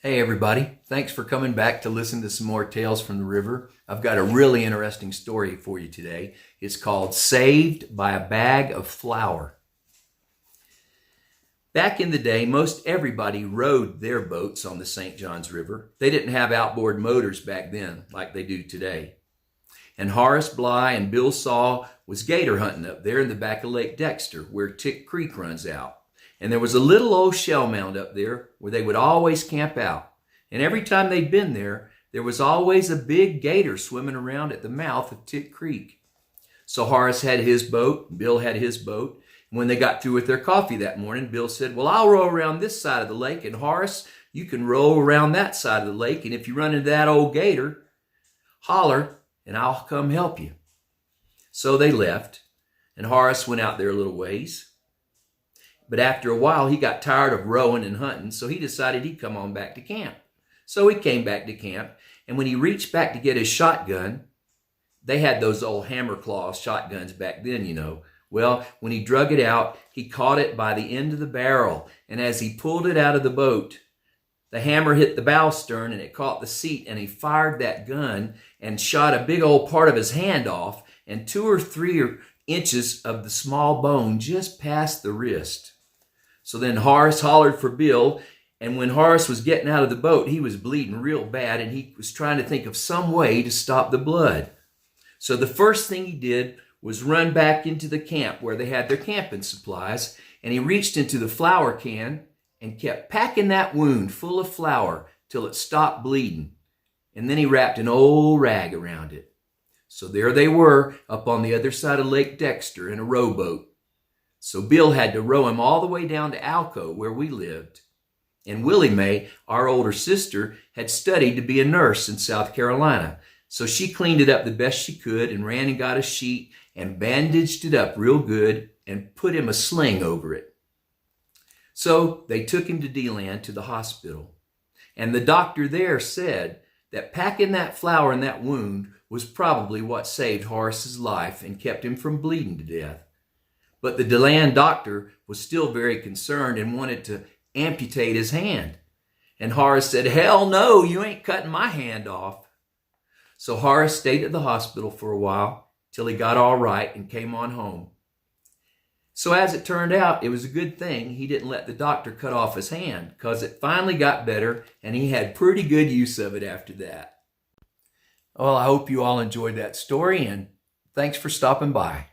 Hey everybody, thanks for coming back to listen to some more Tales from the River. I've got a really interesting story for you today. It's called Saved by a Bag of Flour. Back in the day, most everybody rowed their boats on the St. Johns River. They didn't have outboard motors back then like they do today. And Horace Bly and Bill Saw was gator hunting up there in the back of Lake Dexter where Tick Creek runs out. And there was a little old shell mound up there where they would always camp out. And every time they'd been there, there was always a big gator swimming around at the mouth of Tick Creek. So Horace had his boat, Bill had his boat. And when they got through with their coffee that morning, Bill said, "Well, I'll row around this side of the lake, and Horace, you can row around that side of the lake. And if you run into that old gator, holler, and I'll come help you." So they left, and Horace went out there a little ways. But after a while, he got tired of rowing and hunting, so he decided he'd come on back to camp. So he came back to camp, and when he reached back to get his shotgun, they had those old hammer claw shotguns back then, you know. Well, when he drug it out, he caught it by the end of the barrel, and as he pulled it out of the boat, the hammer hit the bow stern, and it caught the seat, and he fired that gun and shot a big old part of his hand off, and 2 or 3 inches of the small bone just past the wrist. So then Horace hollered for Bill, and when Horace was getting out of the boat, he was bleeding real bad, and he was trying to think of some way to stop the blood. So the first thing he did was run back into the camp where they had their camping supplies, and he reached into the flour can and kept packing that wound full of flour till it stopped bleeding. And then he wrapped an old rag around it. So there they were up on the other side of Lake Dexter in a rowboat. So Bill had to row him all the way down to Alco, where we lived. And Willie Mae, our older sister, had studied to be a nurse in South Carolina. So she cleaned it up the best she could and ran and got a sheet and bandaged it up real good and put him a sling over it. So they took him to DeLand to the hospital. And the doctor there said that packing that flour in that wound was probably what saved Horace's life and kept him from bleeding to death. But the DeLand doctor was still very concerned and wanted to amputate his hand. And Horace said, "Hell no, you ain't cutting my hand off." So Horace stayed at the hospital for a while till he got all right and came on home. So as it turned out, it was a good thing he didn't let the doctor cut off his hand, because it finally got better and he had pretty good use of it after that. Well, I hope you all enjoyed that story, and thanks for stopping by.